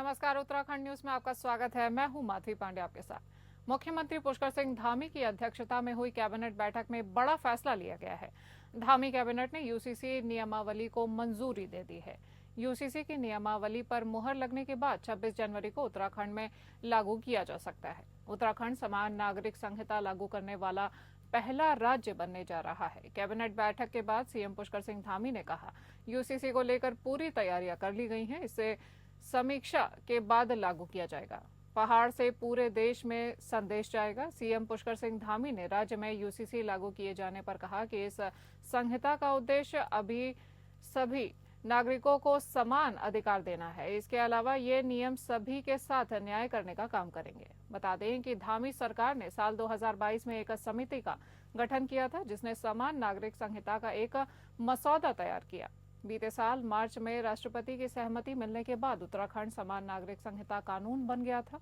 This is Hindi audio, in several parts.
नमस्कार, उत्तराखंड न्यूज में आपका स्वागत है। मैं हूं माधवी पांडे आपके साथ। मुख्यमंत्री पुष्कर सिंह धामी की अध्यक्षता में हुई कैबिनेट बैठक में बड़ा फैसला लिया गया है। धामी कैबिनेट ने यूसीसी नियमावली को मंजूरी दे दी है। यूसीसी की नियमावली पर मुहर लगने के बाद 26 जनवरी को उत्तराखंड में लागू किया जा सकता है। उत्तराखंड समान नागरिक संहिता लागू करने वाला पहला राज्य बनने जा रहा है। कैबिनेट बैठक के बाद सीएम पुष्कर सिंह धामी ने कहा, यूसीसी को लेकर पूरी तैयारियां कर ली गई हैं। इसे समीक्षा के बाद लागू किया जाएगा। पहाड़ से पूरे देश में संदेश जाएगा। सीएम पुष्कर सिंह धामी ने राज्य में यूसीसी लागू किए जाने पर कहा कि इस संहिता का उद्देश्य अभी सभी नागरिकों को समान अधिकार देना है। इसके अलावा ये नियम सभी के साथ न्याय करने का काम करेंगे। बता दें कि धामी सरकार ने साल 2022 में एक समिति का गठन किया था, जिसने समान नागरिक संहिता का एक मसौदा तैयार किया। बीते साल मार्च में राष्ट्रपति की सहमति मिलने के बाद उत्तराखंड समान नागरिक संहिता कानून बन गया था।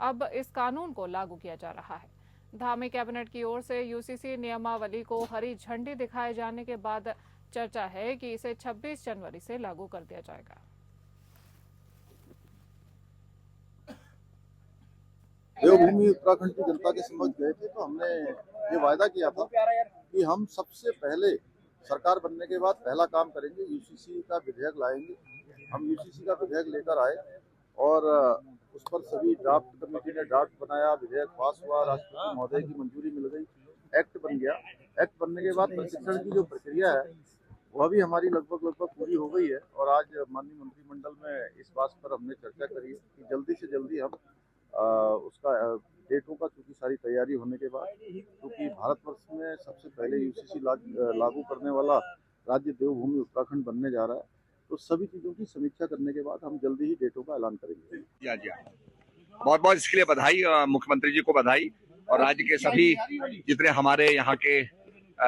अब इस कानून को लागू किया जा रहा है। धामी कैबिनेट की ओर से यूसीसी नियमावली को हरी झंडी दिखाए जाने के बाद चर्चा है कि इसे 26 जनवरी से लागू कर दिया जाएगा। देवभूमि उत्तराखंड की जनता के समक्ष गए थे तो हमने ये वायदा किया था कि हम सबसे पहले सरकार बनने के बाद पहला काम करेंगे, यूसीसी का विधेयक लाएंगे। हम यूसीसी का विधेयक लेकर आए और उस पर सभी ड्राफ्ट कमेटी ने ड्राफ्ट बनाया, विधेयक पास हुआ, राष्ट्रपति महोदय की मंजूरी मिल गई, एक्ट बन गया। एक्ट बनने के बाद प्रशिक्षण की जो प्रक्रिया है वह भी हमारी लगभग पूरी हो गई है। और आज माननीय मंत्रिमंडल में इस बात पर हमने चर्चा करी है कि जल्दी से जल्दी हम उसका डेटों का, चूंकि सारी तैयारी होने के बाद, क्योंकि भारतवर्ष में सबसे पहले यूसीसी लागू करने वाला राज्य देवभूमि उत्तराखंड बनने जा रहा है, तो सभी चीजों की समीक्षा करने के बाद हम जल्दी ही डेटों का ऐलान करेंगे। जी बहुत बहुत इसके लिए बधाई, मुख्यमंत्री जी को बधाई और राज्य के सभी जितने हमारे यहाँ के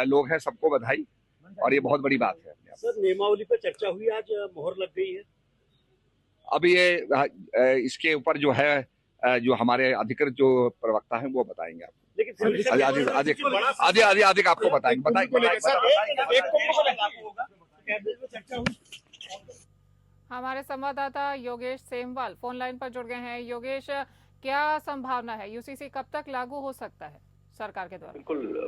लोग हैं सबको बधाई, और ये बहुत बड़ी बात है। सर, नियमावली पर चर्चा हुई, आज मोहर लग गई है। अब ये इसके ऊपर जो है जो हमारे अधिकृत जो प्रवक्ता हैं वो बताएंगे आपको, लेकिन अधिक आपको बताएंगे। हमारे संवाददाता योगेश सेमवाल फोन लाइन पर जुड़ गए हैं। योगेश, क्या संभावना है, यूसीसी कब तक लागू हो सकता है सरकार के द्वारा?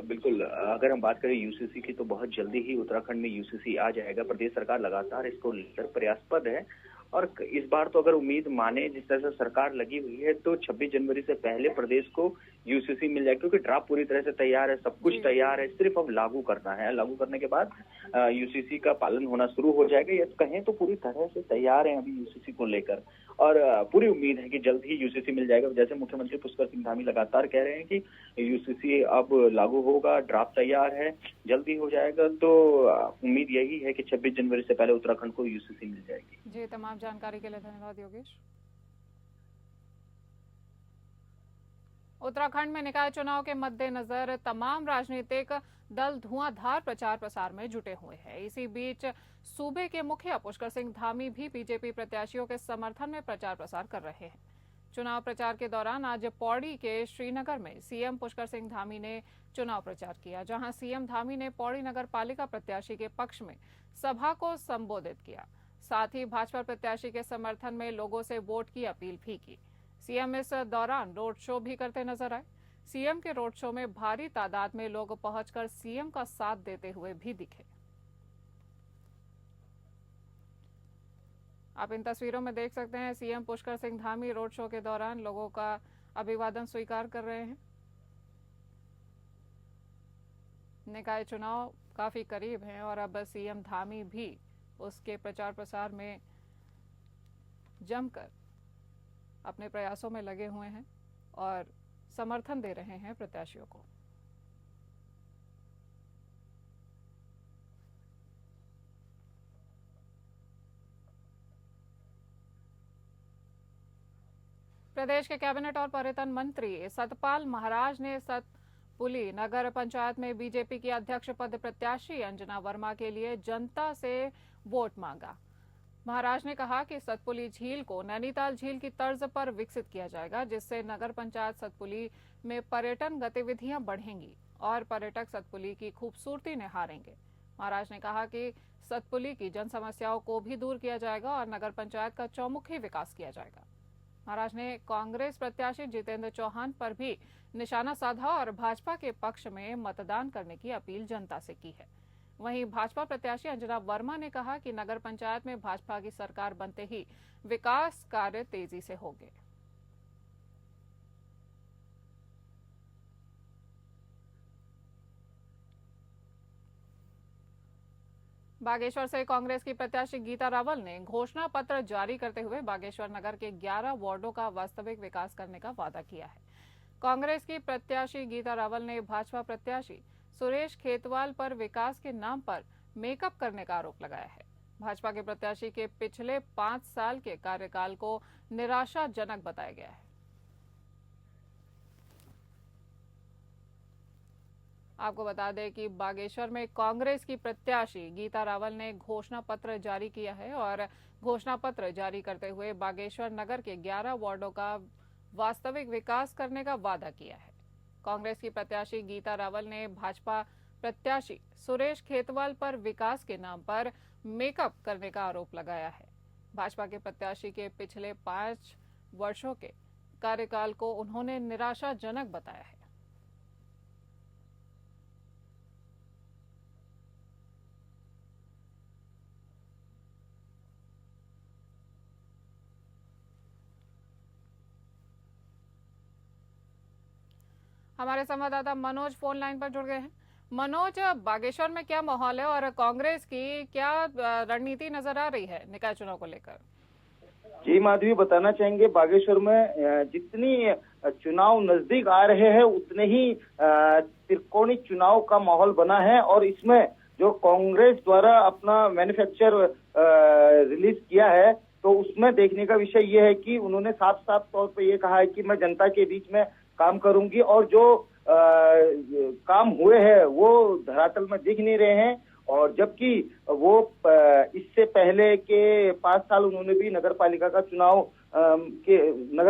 बिल्कुल अगर हम बात करें यूसीसी की तो बहुत जल्दी ही उत्तराखंड में यूसीसी आ जाएगा। प्रदेश सरकार लगातार इसको लेकर प्रयासपद है और इस बार तो अगर उम्मीद माने जिस तरह से सरकार लगी हुई है तो 26 जनवरी से पहले प्रदेश को यूसीसी मिल जाए, क्योंकि ड्राफ्ट पूरी तरह से तैयार है, सब कुछ तैयार है, सिर्फ अब लागू करना है। लागू करने के बाद यूसीसी का पालन होना शुरू हो जाएगा। ये कहें तो पूरी तरह से तैयार है अभी यूसीसी को लेकर, और पूरी उम्मीद है कि जल्द ही यूसीसी मिल जाएगा। जैसे मुख्यमंत्री पुष्कर सिंह धामी लगातार कह रहे हैं कि यूसीसी अब लागू होगा, ड्राफ्ट तैयार है, जल्दी हो जाएगा, तो उम्मीद यही है कि 26 जनवरी से पहले उत्तराखंड को यूसीसी मिल जाएगी। जी, तमाम जानकारी के लिए धन्यवाद योगेश। उत्तराखंड में निकाय चुनाव के मद्देनजर तमाम राजनीतिक दल धुआंधार प्रचार प्रसार में जुटे हुए हैं। इसी बीच सूबे के मुखिया पुष्कर सिंह धामी भी बीजेपी प्रत्याशियों के समर्थन में प्रचार प्रसार कर रहे हैं। चुनाव प्रचार के दौरान आज पौड़ी के श्रीनगर में सीएम पुष्कर सिंह धामी ने चुनाव प्रचार किया, जहां सीएम धामी ने पौड़ी नगर पालिका प्रत्याशी के पक्ष में सभा को संबोधित किया। साथ ही भाजपा प्रत्याशी के समर्थन में लोगों से वोट की अपील भी की। सीएम इस दौरान रोड शो भी करते नजर आए। सीएम के रोड शो में भारी तादाद में लोग पहुंचकर सीएम का साथ देते हुए भी दिखे। आप इन तस्वीरों में देख सकते हैं, CM Pushkar Singh Dhami road show के दौरान लोगों का अभिवादन स्वीकार कर रहे हैं। निकाय चुनाव काफी करीब हैं और अब सीएम धामी भी उसके प्रचार प्रसार में जमकर अपने प्रयासों में लगे हुए हैं और समर्थन दे रहे हैं प्रत्याशियों को। प्रदेश के कैबिनेट और पर्यटन मंत्री सतपाल महाराज ने सतपुली नगर पंचायत में बीजेपी की अध्यक्ष पद प्रत्याशी अंजना वर्मा के लिए जनता से वोट मांगा। महाराज ने कहा कि सतपुली झील को नैनीताल झील की तर्ज पर विकसित किया जाएगा, जिससे नगर पंचायत सतपुली में पर्यटन गतिविधियां बढ़ेंगी और पर्यटक सतपुली की खूबसूरती निहारेंगे। महाराज ने कहा कि सतपुली की जन समस्याओं को भी दूर किया जाएगा और नगर पंचायत का चौमुखी विकास किया जाएगा। महाराज ने कांग्रेस प्रत्याशी जितेंद्र चौहान पर भी निशाना साधा और भाजपा के पक्ष में मतदान करने की अपील जनता से की है। वहीं भाजपा प्रत्याशी अंजना वर्मा ने कहा कि नगर पंचायत में भाजपा की सरकार बनते ही विकास कार्य तेजी से होंगे। बागेश्वर से कांग्रेस की प्रत्याशी गीता रावल ने घोषणा पत्र जारी करते हुए बागेश्वर नगर के 11 वार्डों का वास्तविक विकास करने का वादा किया है। कांग्रेस की प्रत्याशी गीता रावल ने भाजपा प्रत्याशी सुरेश खेतवाल पर विकास के नाम पर मेकअप करने का आरोप लगाया है। भाजपा के प्रत्याशी के पिछले 5 साल के कार्यकाल को निराशाजनक बताया गया है। आपको बता दें कि बागेश्वर में कांग्रेस की प्रत्याशी गीता रावल ने घोषणा पत्र जारी किया है और घोषणा पत्र जारी करते हुए बागेश्वर नगर के 11 वार्डों का वास्तविक विकास करने का वादा किया है। कांग्रेस की प्रत्याशी गीता रावल ने भाजपा प्रत्याशी सुरेश खेतवाल पर विकास के नाम पर मेकअप करने का आरोप लगाया है। भाजपा के प्रत्याशी के पिछले 5 वर्षों के कार्यकाल को उन्होंने निराशाजनक बताया है। हमारे संवाददाता मनोज फोन लाइन पर जुड़ गए हैं। मनोज, बागेश्वर में क्या माहौल है और कांग्रेस की क्या रणनीति नजर आ रही है निकाय चुनाव को लेकर? जी माधवी, बताना चाहेंगे बागेश्वर में जितनी चुनाव नजदीक आ रहे हैं उतने ही त्रिकोणीय चुनाव का माहौल बना है और इसमें जो कांग्रेस द्वारा अपना मैन्युफैक्चर रिलीज किया है तो उसमें देखने का विषय ये है कि उन्होंने साफ साफ तौर पे ये कहा है कि मैं जनता के बीच में काम करूंगी और जो काम हुए हैं वो धरातल में दिख नहीं रहे हैं। और जबकि वो इससे पहले के 5 साल उन्होंने भी नगर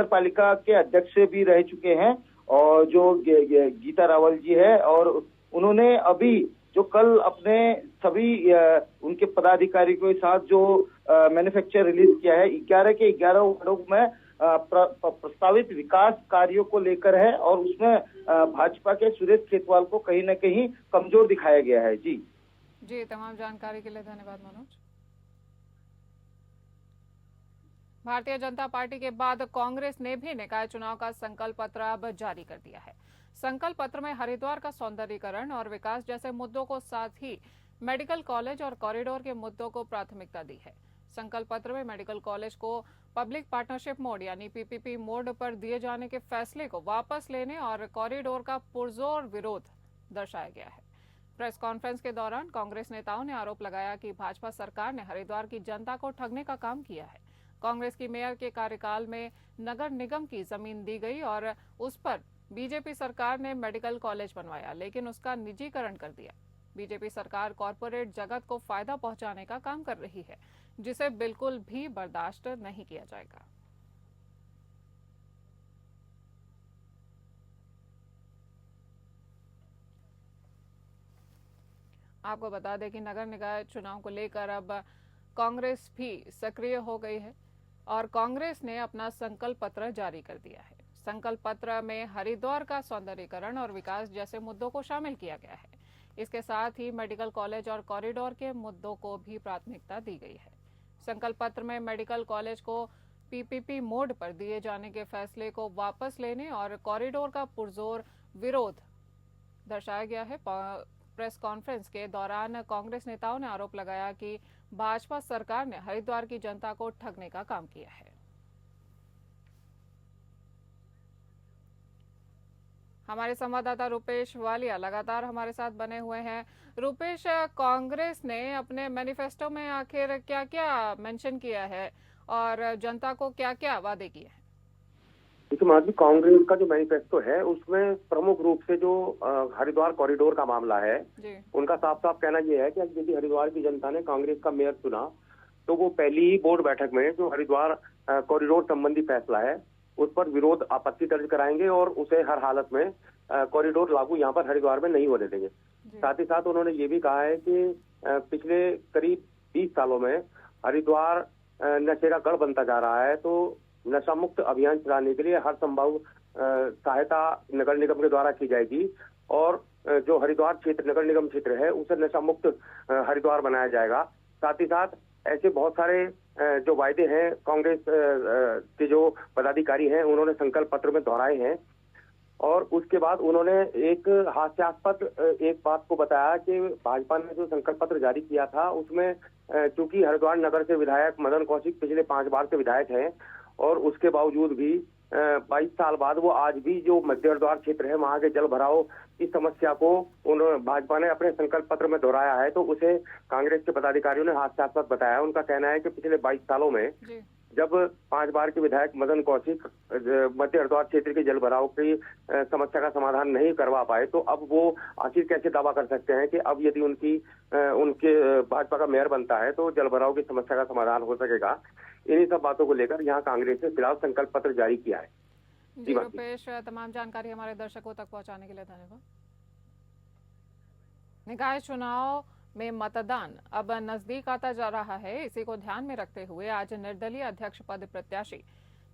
पालिका के अध्यक्ष भी रह चुके हैं और जो गीता रावल जी है और उन्होंने अभी जो कल अपने सभी उनके पदाधिकारियों के साथ जो मैन्युफैक्चर रिलीज किया है 11 के 11 वार्डों में प्रस्तावित विकास कार्यों को लेकर है और उसमें भाजपा के सुरेश खेतवाल को कहीं न कहीं कमजोर दिखाया गया है। जी तमाम जानकारी के लिए धन्यवाद मनोज। भारतीय जनता पार्टी के बाद कांग्रेस ने भी निकाय चुनाव का संकल्प पत्र अब जारी कर दिया है। संकल्प पत्र में हरिद्वार का सौंदर्यीकरण और विकास जैसे मुद्दों को साथ ही मेडिकल कॉलेज और कॉरिडोर के मुद्दों को प्राथमिकता दी है। संकल्प पत्र में मेडिकल कॉलेज को पब्लिक पार्टनरशिप मोड यानी पीपीपी मोड पर दिए जाने के फैसले को वापस लेने और कॉरिडोर का पुरजोर विरोध दर्शाया गया है। प्रेस कॉन्फ्रेंस के दौरान कांग्रेस नेताओं ने आरोप लगाया कि भाजपा सरकार ने हरिद्वार की जनता को ठगने का काम किया है। कांग्रेस की मेयर के कार्यकाल में नगर निगम की जमीन दी गई और उस पर बीजेपी सरकार ने मेडिकल कॉलेज बनवाया लेकिन उसका निजीकरण कर दिया। बीजेपी सरकार कॉरपोरेट जगत को फायदा पहुंचाने का काम कर रही है जिसे बिल्कुल भी बर्दाश्त नहीं किया जाएगा। आपको बता दें कि नगर निकाय चुनाव को लेकर अब कांग्रेस भी सक्रिय हो गई है और कांग्रेस ने अपना संकल्प पत्र जारी कर दिया है। संकल्प पत्र में हरिद्वार का सौंदर्यीकरण और विकास जैसे मुद्दों को शामिल किया गया है। इसके साथ ही मेडिकल कॉलेज और कॉरिडोर के मुद्दों को भी प्राथमिकता दी गई है। संकल्प पत्र में मेडिकल कॉलेज को पीपीपी मोड पर दिए जाने के फैसले को वापस लेने और कॉरिडोर का पुरजोर विरोध दर्शाया गया है। प्रेस कॉन्फ्रेंस के दौरान कांग्रेस नेताओं ने आरोप लगाया कि भाजपा सरकार ने हरिद्वार की जनता को ठगने का काम किया है। हमारे संवाददाता रुपेश वालिया लगातार हमारे साथ बने हुए हैं। रुपेश, कांग्रेस ने अपने मैनिफेस्टो में आखिर क्या क्या मेंशन किया है और जनता को क्या क्या वादे किए हैं? देखिए माधवी, कांग्रेस का जो मैनिफेस्टो है उसमें प्रमुख रूप से जो हरिद्वार कॉरिडोर का मामला है उनका साफ साफ कहना यह है कि यदि हरिद्वार की जनता ने कांग्रेस का मेयर चुना तो वो पहली ही बोर्ड बैठक में जो हरिद्वार कॉरिडोर संबंधी फैसला है उस पर विरोध आपत्ति दर्ज कराएंगे और उसे हर हालत में कॉरिडोर लागू यहाँ पर हरिद्वार में नहीं होने देंगे। साथ ही साथ उन्होंने ये भी कहा है कि पिछले करीब 20 सालों में हरिद्वार नशे का गढ़ बनता जा रहा है, तो नशा मुक्त अभियान चलाने के लिए हर संभव सहायता नगर निगम के द्वारा की जाएगी और जो हरिद्वार क्षेत्र नगर निगम क्षेत्र है उसे नशा मुक्त हरिद्वार बनाया जाएगा। साथ ही साथ ऐसे बहुत सारे जो वायदे हैं कांग्रेस के जो पदाधिकारी हैं उन्होंने संकल्प पत्र में दोहराए हैं और उसके बाद उन्होंने एक हास्यास्पद एक बात को बताया कि भाजपा ने जो संकल्प पत्र जारी किया था उसमें चूंकि हरिद्वार नगर से विधायक मदन कौशिक पिछले 5 बार से विधायक हैं और उसके बावजूद भी 22 साल बाद वो आज भी जो मध्य हरिद्वार क्षेत्र है वहां के जल भराव की समस्या को उन्होंने भाजपा ने अपने संकल्प पत्र में दोहराया है, तो उसे कांग्रेस के पदाधिकारियों ने हास्यास्पद बताया। उनका कहना है कि पिछले 22 सालों में जब 5 बार के विधायक मदन कौशिक मध्य हरिद्वार क्षेत्र के जल भराव की समस्या का समाधान नहीं करवा पाए तो अब वो आखिर कैसे दावा कर सकते हैं कि अब यदि उनके भाजपा का मेयर बनता है तो जल भराव की समस्या का समाधान हो सकेगा। इन्हीं सब बातों को लेकर यहाँ कांग्रेस ने फिलहाल संकल्प पत्र जारी किया है। जी रुपेश, तमाम जानकारी हमारे दर्शकों तक पहुंचाने के लिए धन्यवाद। निकाय चुनाव में मतदान अब नजदीक आता जा रहा है। इसी को ध्यान में रखते हुए आज निर्दलीय अध्यक्ष पद प्रत्याशी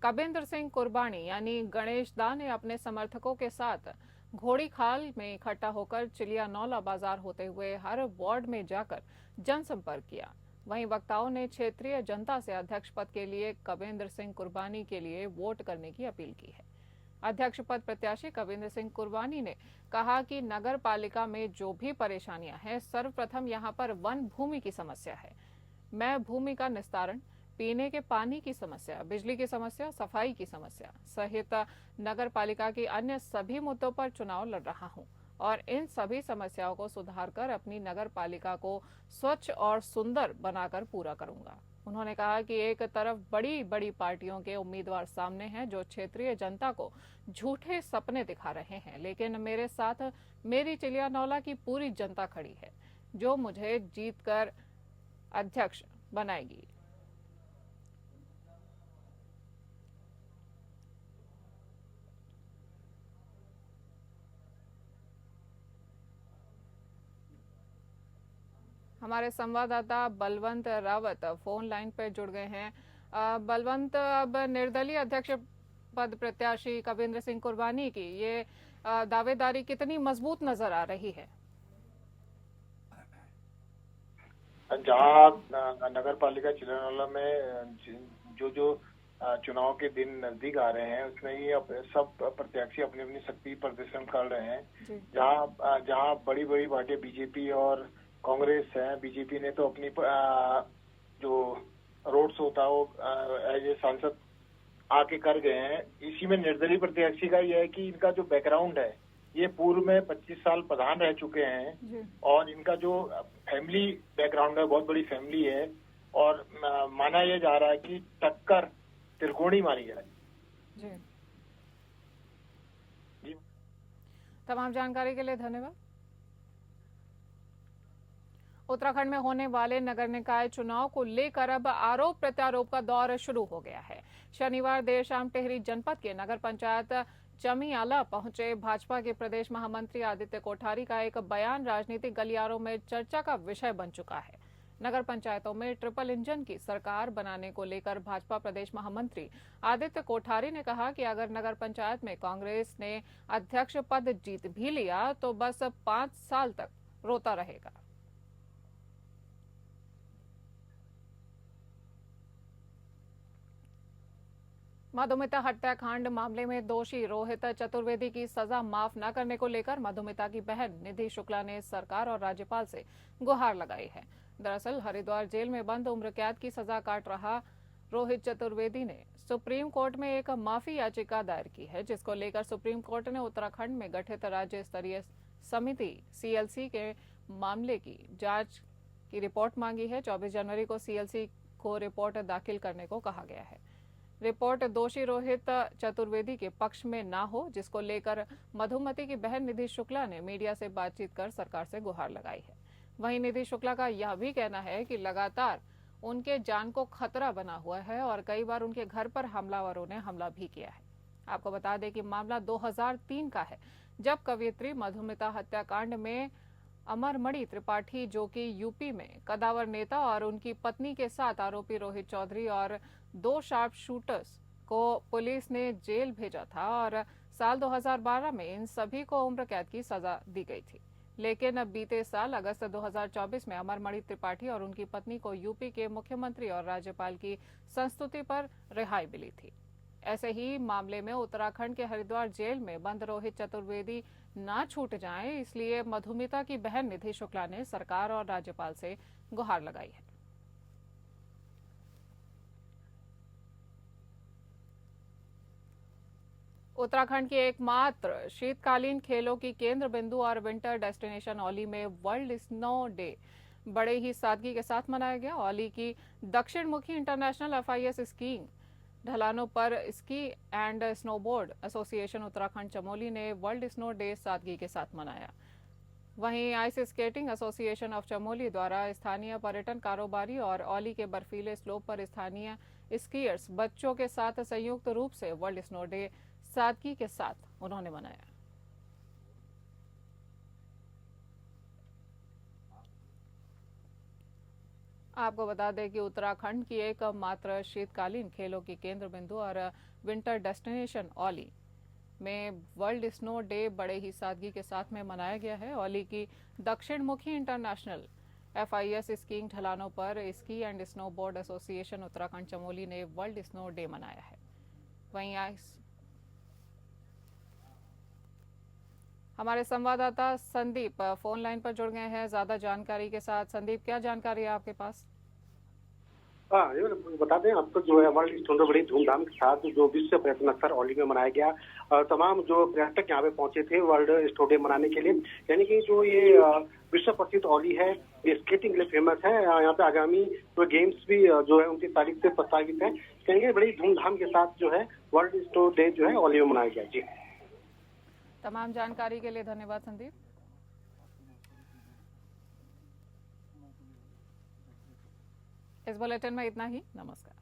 कविंद्र सिंह कुर्बानी यानी गणेश दा ने अपने समर्थकों के साथ घोड़ी खाल में इकट्ठा होकर चिलिया नौला बाजार होते हुए हर वार्ड में जाकर जनसंपर्क किया। वहीं वक्ताओं ने क्षेत्रीय जनता से अध्यक्ष पद के लिए कविंद्र सिंह कुर्बानी के लिए वोट करने की अपील की है। अध्यक्ष पद प्रत्याशी कविंद्र सिंह कुर्बानी ने कहा कि नगर पालिका में जो भी परेशानियां हैं, सर्वप्रथम यहां पर वन भूमि की समस्या है। मैं भूमि का निस्तारण, पीने के पानी की समस्या, बिजली की समस्या, सफाई की समस्या सहित नगर पालिका की अन्य सभी मुद्दों पर चुनाव लड़ रहा हूं और इन सभी समस्याओं को सुधार कर अपनी नगर पालिका को स्वच्छ और सुंदर बनाकर पूरा करूंगा। उन्होंने कहा कि एक तरफ बड़ी बड़ी पार्टियों के उम्मीदवार सामने हैं जो क्षेत्रीय जनता को झूठे सपने दिखा रहे हैं, लेकिन मेरे साथ मेरी चिलिया नौला की पूरी जनता खड़ी है जो मुझे जीतकर अध्यक्ष बनाएगी। हमारे संवाददाता बलवंत रावत फोन लाइन पर जुड़ गए हैं। बलवंत, अब निर्दलीय अध्यक्ष पद प्रत्याशी कविंद्र सिंह कुर्बानी की ये दावेदारी कितनी मजबूत नजर आ रही है? जहाँ नगर पालिका चिलिया में जो चुनाव के दिन नजदीक आ रहे हैं उसमें ये सब प्रत्याशी अपनी अपनी शक्ति प्रदर्शन कर रहे हैं। जहाँ बड़ी बड़ी पार्टी बीजेपी और कांग्रेस है, बीजेपी ने तो अपनी जो रोड शो था वो एज ए सांसद आके कर गए हैं। इसी में निर्दलीय प्रत्याशी का यह है कि इनका जो बैकग्राउंड है ये पूर्व में 25 साल प्रधान रह चुके हैं और इनका जो फैमिली बैकग्राउंड है बहुत बड़ी फैमिली है और माना यह जा रहा है कि टक्कर त्रिकोणी मानी जाए। जी, तमाम जानकारी के लिए धन्यवाद। उत्तराखंड में होने वाले नगर निकाय चुनाव को लेकर अब आरोप प्रत्यारोप का दौर शुरू हो गया है। शनिवार देर शाम टिहरी जनपद के नगर पंचायत चमियाला पहुंचे भाजपा के प्रदेश महामंत्री आदित्य कोठारी का एक बयान राजनीतिक गलियारों में चर्चा का विषय बन चुका है। नगर पंचायतों में ट्रिपल इंजन की सरकार बनाने को लेकर भाजपा प्रदेश महामंत्री आदित्य कोठारी ने कहा कि अगर नगर पंचायत में कांग्रेस ने अध्यक्ष पद जीत भी लिया तो बस 5 साल तक रोता रहेगा। मधुमिता हत्याकांड मामले में दोषी रोहित चतुर्वेदी की सजा माफ न करने को लेकर मधुमिता की बहन निधि शुक्ला ने सरकार और राज्यपाल से गुहार लगाई है। दरअसल हरिद्वार जेल में बंद उम्र कैद की सजा काट रहा रोहित चतुर्वेदी ने सुप्रीम कोर्ट में एक माफी याचिका दायर की है, जिसको लेकर सुप्रीम कोर्ट ने उत्तराखंड में गठित राज्य स्तरीय समिति CLC के मामले की जांच की रिपोर्ट मांगी है। 24 जनवरी को CLC को रिपोर्ट दाखिल करने को कहा गया है। रिपोर्ट दोषी रोहित चतुर्वेदी के पक्ष में ना हो, जिसको लेकर मधुमती की बहन निधि शुक्ला ने मीडिया से बातचीत कर सरकार से गुहार लगाई है। वहीं निधि शुक्ला का यह भी कहना है कि लगातार उनके जान को खतरा बना हुआ है और कई बार उनके घर पर हमलावरों ने हमला भी किया है। आपको बता दें कि मामला 2003 का है, जब कवयित्री मधुमिता हत्याकांड में अमरमणि त्रिपाठी, जो कि यूपी में कदावर नेता और उनकी पत्नी के साथ आरोपी रोहित चौधरी और 2 शार्प शूटर्स को पुलिस ने जेल भेजा था और साल 2012 में इन सभी को उम्र कैद की सजा दी गई थी। लेकिन अब बीते साल अगस्त 2024 में अमरमणि त्रिपाठी और उनकी पत्नी को यूपी के मुख्यमंत्री और राज्यपाल की संस्तुति पर रिहाई मिली थी। ऐसे ही मामले में उत्तराखंड के हरिद्वार जेल में बंद रोहित चतुर्वेदी ना छूट जाएं, इसलिए मधुमिता की बहन निधि शुक्ला ने सरकार और राज्यपाल से गुहार लगाई है। उत्तराखंड की एकमात्र शीतकालीन खेलों की केंद्र बिंदु और विंटर डेस्टिनेशन औली में वर्ल्ड स्नो डे बड़े ही सादगी के साथ मनाया गया। औली की दक्षिण मुखी इंटरनेशनल FIS स्कीइंग ढलानों पर ski and snowboard association Uttarakhand Chamoli ने वर्ल्ड स्नो डे सादगी के साथ मनाया। वहीं ice skating association of Chamoli द्वारा स्थानीय पर्यटन कारोबारी और औली के बर्फीले स्लोप पर स्थानीय स्कीयर्स बच्चों के साथ संयुक्त रूप से वर्ल्ड स्नो डे सादगी के साथ उन्होंने मनाया। आपको बता दें कि उत्तराखंड की एकमात्र शीतकालीन खेलों की केंद्र बिंदु और विंटर डेस्टिनेशन औली में वर्ल्ड स्नो डे बड़े ही सादगी के साथ में मनाया गया है। औली की दक्षिण मुखी इंटरनेशनल FIS स्कीइंग ढलानों पर ski and snowboard association Uttarakhand Chamoli ने वर्ल्ड स्नो डे मनाया है। वहीं हमारे संवाददाता संदीप फोन लाइन पर जुड़ गए हैं ज्यादा जानकारी के साथ। संदीप, क्या जानकारी है आपके पास? हाँ, ये बता दें, अब तो जो है वर्ल्ड स्नो डे बड़ी धूमधाम के साथ जो विश्व पर्यटन स्थल औली में मनाया गया और तमाम जो पर्यटक यहाँ पे पहुंचे थे वर्ल्ड स्नो डे मनाने के लिए। यानी कि जो ये विश्व प्रसिद्ध औली है ये स्केटिंग के लिए फेमस है। यहाँ पे आगामी जो गेम्स भी जो है 29 तारीख से प्रस्तावित है। कहेंगे बड़ी धूमधाम के साथ जो है वर्ल्ड स्नो डे जो है औली में मनाया गया। जी, तमाम जानकारी के लिए धन्यवाद संदीप। इस बुलेटिन में इतना ही। नमस्कार।